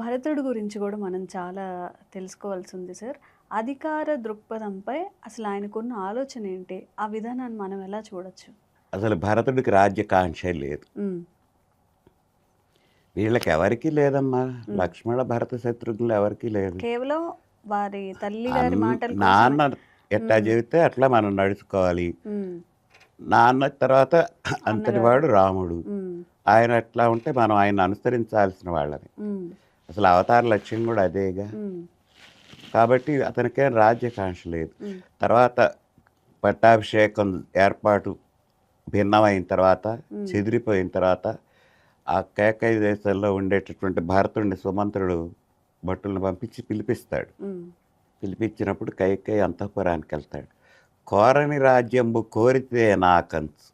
భరతుడి గురించి కూడా మనం చాలా తెలుసుకోవాల్సి ఉంది సార్. అధికార దృక్పథంపై అసలు ఆయనకున్న ఆలోచన ఏంటి? ఆ విధానాన్ని మనం ఎలా చూడొచ్చు? అసలు భరతుడికి రాజ్యకాంక్షే లేదు. హ్మ్. వీళ్ళకి ఎవరికీ లేదమ్మా. హ్మ్. లక్ష్మణ భరత శత్రుఘ్నులు ఎవరికీ లేదు. కేవలం వారి తల్లి గారి మాటల కోసమే. నాన్న ఎట్లా హ్మ్. చెబితే అట్లా మనం నడుచుకోవాలి. హ్మ్. నాన్న తర్వాత అంతటి అన్నగారు. వాడు రాముడు. హ్మ్. ఆయన ఎట్లా ఉంటే మనం ఆయన అనుసరించాల్సిన వాళ్ళని. హ్మ్. అసలు అవతార లక్ష్యం కూడా అదేగా. హ్మ్. కాబట్టి అతనికేం రాజ్యకాంక్ష లేదు. హ్మ్. తర్వాత పట్టాభిషేకం ఏర్పాటు భిన్నమైన తర్వాత, చెదిరిపోయిన తర్వాత ఆ కేకయ దేశంలో ఉండేటటువంటి భరతుడిని సుమంత్రుడు భటులను పంపించి పిలిపిస్తాడు. హ్మ్. పిలిపించినప్పుడు కైకేయి అంతఃపురానికి వెళ్తాడు. కోరని రాజ్యంబు కోరితే నాకంచు,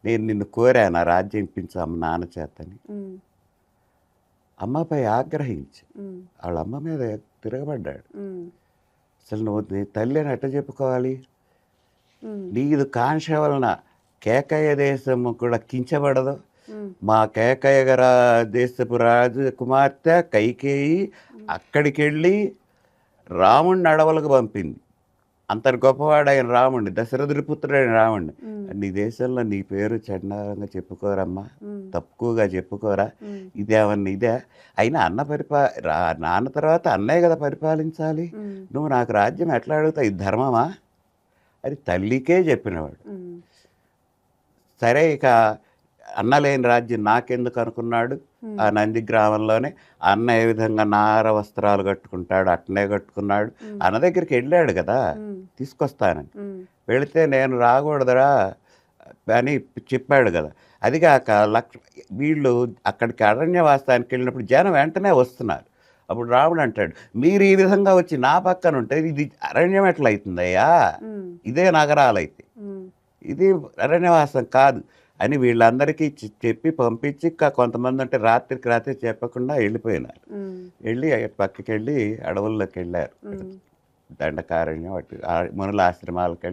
నేను నిన్ను కోరాను ఆ రాజ్యం ఇప్పించాము నాన్న చేతని. హ్మ్. అమ్మపై ఆగ్రహించి హ్మ్. వాళ్ళ అమ్మ మీద తిరగబడ్డాడు. హ్మ్. అసలు నువ్వు నీ తల్లి అని ఎట్ట చెప్పుకోవాలి? హ్మ్. నీది కాంక్ష వలన కేకయ దేశము కూడా కించబడదు. హ్మ్. మా కేకయ దేశపు రాజు కుమార్తె కైకేయి అక్కడికి వెళ్ళి రాముణ్ణి అడవులకు పంపింది. అంతటి గొప్పవాడైన రాముణ్ణి, దశరథుడి పుత్రుడైన రాముణ్ణి. హ్మ్. నీ దేశంలో నీ పేరు చండాలంగా చెప్పుకోరమ్మా, హ్మ్. తక్కువగా చెప్పుకోరా. హ్మ్. ఇదేమన్నా ఇదే? అయినా నాన్న తర్వాత అన్నయ్య కదా పరిపాలించాలి. హ్మ్. నువ్వు నాకు రాజ్యం ఎట్లా అడుగుతావు? ఇది ధర్మమా? అది తల్లికే చెప్పినవాడు. హ్మ్. సరే, ఇక అన్నలేని రాజ్యం నాకెందుకు అనుకున్నాడు. హ్మ్. ఆ నంది గ్రామంలోనే అన్న ఏ విధంగా నార వస్త్రాలు కట్టుకుంటాడు అట్నే కట్టుకున్నాడు. హ్మ్. అన్న దగ్గరికి వెళ్ళాడు కదా హ్మ్. తీసుకొస్తానని. హ్మ్. వెళితే నేను రాకూడదురా అని చెప్పాడు కదా. అదిగాక వీళ్ళు అక్కడికి అరణ్యవాసానికి వెళ్ళినప్పుడు జనం వెంటనే వస్తున్నారు. అప్పుడు రాముడు అంటాడు, మీరు ఈ విధంగా వచ్చి నా పక్కన ఉంటే ఇది అరణ్యం ఎట్లా అవుతుందయ్యా? హ్మ్. ఇదే నగరాలైతే, హ్మ్. ఇది అరణ్యవాసం కాదు అని వీళ్ళందరికీ చెప్పి పంపించి, ఇంకా కొంతమంది అంటే రాత్రికి రాత్రి చెప్పకుండా వెళ్ళిపోయినారు. హ్మ్. వెళ్ళి పక్కకి వెళ్ళి అడవుల్లోకి వెళ్ళారు. హ్మ్. దండకారణ్యం అటు మునుల ఆశ్రమాలకు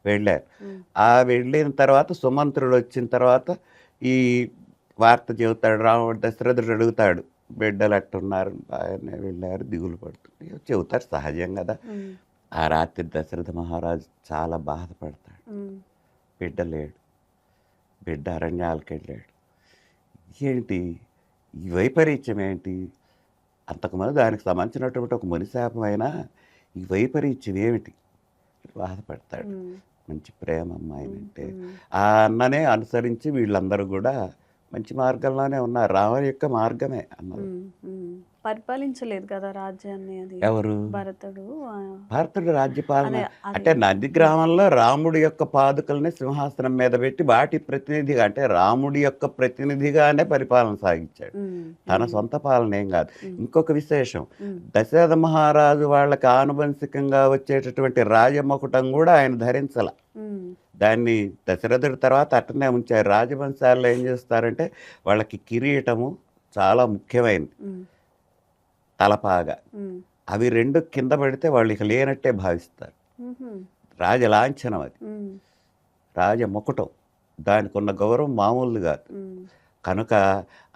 వెళ్ళారు. హ్మ్. ఆ వెళ్ళిన తర్వాత సుమంత్రుడు వచ్చిన తర్వాత ఈ వార్త చెబుతాడు. రాముడు దశరథుడు అడుగుతాడు, బిడ్డలు అట్టున్నారు, బాగానే వెళ్ళారు, దిగులు పడుతుంది చెబుతారు, సహజం కదా. హ్మ్. ఆ రాత్రి దశరథ మహారాజు చాలా బాధపడతాడు. హ్మ్. బిడ్డ లేడు, బిడ్డ అరణ్యాలకు వెళ్ళాడు. ఏంటి ఈ వైపరీత్యం ఏంటి? అంతకుముందు దానికి సంబంధించినటువంటి ఒక మునిశాపం అయినా ఈ వైపరీత్యం ఏమిటి బాధపడతాడు. హ్మ్. మంచి ప్రేమ అమ్మాయినంటే హ్మ్. ఆ అన్ననే అనుసరించి వీళ్ళందరూ కూడా మంచి మార్గంలోనే ఉన్నారు. రాముని యొక్క మార్గమే అన్నది. హ్మ్. హ్మ్. పరిపాలించలేదు కదా రాజ్యాన్ని అది ఎవరు? భరతుడు. భారతుడు రాజ్యపాలన అదే అది. అంటే నంది గ్రామంలో రాముడి యొక్క పాదుకల్ని సింహాసనం మీద పెట్టి వాటి ప్రతినిధిగా, అంటే రాముడి యొక్క ప్రతినిధిగానే పరిపాలన సాగించాడు. హ్మ్. తన హ్మ్. సొంత పాలన ఏం కాదు. హ్మ్. ఇంకొక విశేషం, హ్మ్. దశరథ మహారాజు వాళ్ళకి ఆనువంశికంగా వచ్చేటటువంటి రాజమకుటం కూడా ఆయన ధరించాల. హ్మ్. దాన్ని దశరథుడి తర్వాత అట్టనే ఉంచారు. రాజవంశాల్లో ఏం చేస్తారంటే వాళ్ళకి కిరీటము చాలా ముఖ్యమైనది, హ్మ్. తలపాగా. హ్మ్. అవి రెండు కింద పడితే వాళ్ళు ఇక లేనట్టే భావిస్తారు. హుహు. రాజలాంఛనం అది, హ్మ్. రాజముకుటం. దానికి ఉన్న గౌరవం మామూలుది కాదు. హ్మ్. కనుక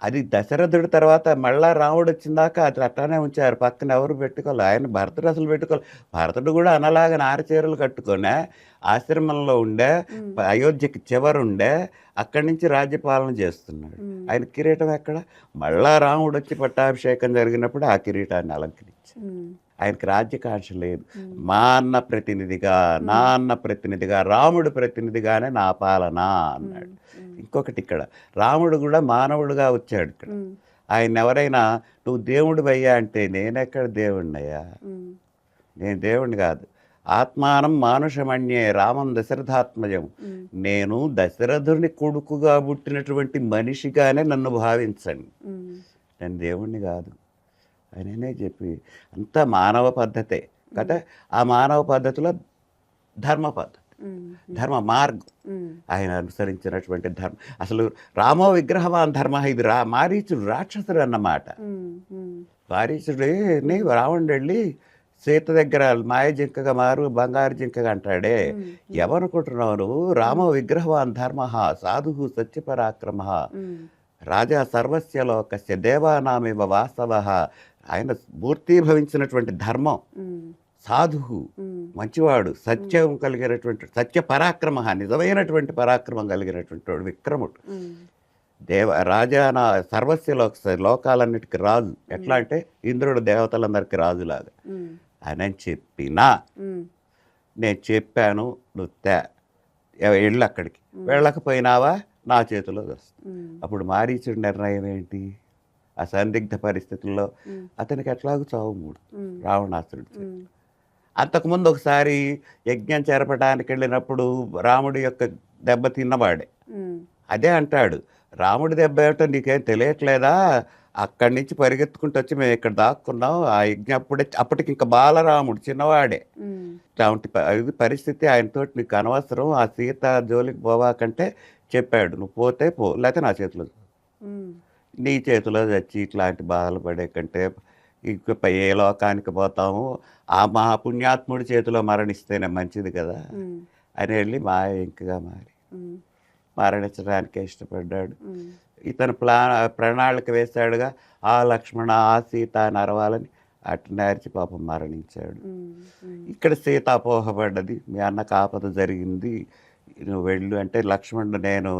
అది దశరథుడి తర్వాత మళ్ళా రాముడు వచ్చిందాక అది అట్లానే ఉంచారు. పక్కన ఎవరు పెట్టుకోవాలి. ఆయన భరతుడు అసలు పెట్టుకోవాలి. భరతుడు కూడా అనలాగా నారచీరలు కట్టుకొనే ఆశ్రమంలో ఉండే, హ్మ్. అయోధ్యకి చివరుండే, అక్కడి నుంచి రాజ్యపాలన చేస్తున్నాడు. హ్మ్. ఆయన కిరీటం ఎక్కడ? మళ్ళా రాముడు వచ్చి పట్టాభిషేకం జరిగినప్పుడు ఆ కిరీటాన్ని అలంకరించారు. హ్మ్. ఆయనకి రాజ్యకాంక్ష లేదు. హ్మ్. మా అన్న ప్రతినిధిగా, నా అన్న ప్రతినిధిగా, రాముడు ప్రతినిధిగానే నా పాలన అన్నాడు. హ్మ్. ఇంకొకటి, ఇక్కడ రాముడు కూడా మానవుడుగా వచ్చాడు ఇక్కడ. హ్మ్. ఆయన ఎవరైనా నువ్వు దేవుడివయ్యా అంటే నేనెక్కడ దేవుడినయ్యా? హ్మ్. నేను దేవుడిని కాదు. ఆత్మానం మానుషమన్యే రామం దశరథాత్మజం. హ్మ్. నేను దశరథుని కొడుకుగా పుట్టినటువంటి మనిషిగానే నన్ను భావించండి, హ్మ్. నేను దేవుణ్ణి కాదు ఆయననే చెప్పి. అంతా మానవ పద్ధతే కదా. ఆ మానవ పద్ధతిలో ధర్మ పద్ధతి, హ్మ్. ధర్మ మార్గం హ్మ్. ఆయన అనుసరించినటువంటి ధర్మం. అసలు రామో విగ్రహవాన్ ధర్మ, ఇది మారీచుడు రాక్షసుడు అన్నమాట. హ్మ్. హ్మ్. మారీచుడిని రావణుడు వెళ్ళి సీత దగ్గర మాయ జింకగా మారు బంగారు జింకగా అంటాడే. హ్మ్. ఎవరనుకుంటున్నావు నువ్వు? రామో విగ్రహవాన్ ధర్మ సాధు సత్యపరాక్రమ. హ్మ్. రాజా సర్వస్య లోకస్య దేవానామివ వాస్తవః. ఆయన మూర్తీభవించినటువంటి ధర్మం, ఉమ్, సాధువు, ఉమ్, మంచివాడు, సత్యం కలిగినటువంటి సత్య పరాక్రమ, నిజమైనటువంటి పరాక్రమం కలిగినటువంటి వాడు విక్రముడు. ఉమ్, రాజాన సర్వస్య లోకాలన్నిటికీ రాజు. ఎట్లా అంటే ఇంద్రుడు దేవతలందరికీ రాజులాగా. ఉమ్, అని చెప్పినా ఉమ్, నేను చెప్పాను, నువ్వు వెళ్ళు అక్కడికి, వెళ్ళకపోయినావా నా చేతిలో వస్తుంది. ఉమ్, అప్పుడు మారీచుడి నిర్ణయం ఏంటి? ఆ సందిగ్ధ పరిస్థితుల్లో ఉమ్, అతనికి ఎట్లాగూ చావు మూడు, ఉమ్, రావణాసురుడు. ఉమ్, అంతకుముందు ఒకసారి యజ్ఞం జరపడానికి వెళ్ళినప్పుడు రాముడి యొక్క దెబ్బ తిన్నవాడే. ఉమ్, అదే అంటాడు, రాముడి దెబ్బ ఏమిటో నీకేం తెలియట్లేదా? అక్కడి నుంచి పరిగెత్తుకుంటూ వచ్చి మేము ఇక్కడ దాక్కున్నాం. ఆ యజ్ఞం అప్పటికి ఇంకా బాలరాముడు చిన్నవాడే. ఉమ్, ఇట్లాంటి ఇది పరిస్థితి, ఆయనతోటి నీకు అనవసరం, ఆ సీత జోలికి పోవాకంటే చెప్పాడు, నువ్వు పోతే పో, లేకపోతే నా చేతిలో, ఉమ్, నీ చేతిలో చచ్చి ఇట్లాంటి బాధలు పడే కంటే ఇంక ఏ లోకానికి పోతాము, ఆ మహాపుణ్యాత్ముడి చేతిలో మరణిస్తేనే మంచిది కదా ఉమ్, అని వెళ్ళి ఇంకగా మారి ఉమ్, మరణించడానికే ఇష్టపడ్డాడు. ఉమ్, ఇతను ప్రణాళిక వేశాడుగా, ఆ లక్ష్మణ ఆ సీత అని అరవాలని, అటు నేర్చి పాపం మరణించాడు. ఉమ్, ఉమ్, ఇక్కడ సీత అపోహపడ్డది, మీ అన్నకు ఆపద జరిగింది, నువ్వు వెళ్ళు అంటే, లక్ష్మణుడు నేను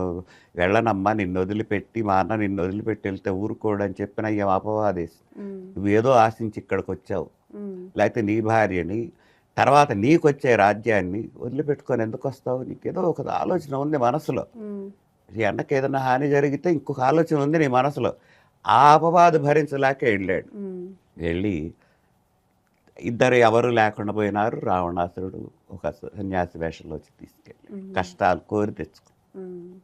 వెళ్ళనమ్మా, నిన్ను వదిలిపెట్టి, మా అన్న నిన్ను వదిలిపెట్టి వెళ్తే ఊరుకోడు అని చెప్పిన ఏం అపవాదేసి, ఉమ్, నువ్వేదో ఆశించి ఇక్కడికి వచ్చావు, ఉమ్, లేకపోతే నీ భార్యని, తర్వాత నీకు వచ్చే రాజ్యాన్ని వదిలిపెట్టుకొని ఎందుకు వస్తావు? నీకేదో ఒక ఆలోచన ఉంది మనసులో, ఉమ్, నీ అన్నకి ఏదైనా హాని జరిగితే ఇంకొక ఆలోచన ఉంది నీ మనసులో. ఆ అపవాదు భరించలేక వెళ్ళాడు. ఉమ్, వెళ్ళి ఇద్దరు ఎవరు లేకుండా పోయినారు. రావణాసురుడు ఒక సన్యాసి వేషంలో వచ్చి తీసుకెళ్ళి ఉమ్, కష్టాలు కోరి తెచ్చుకున్నాడు. ఉమ్.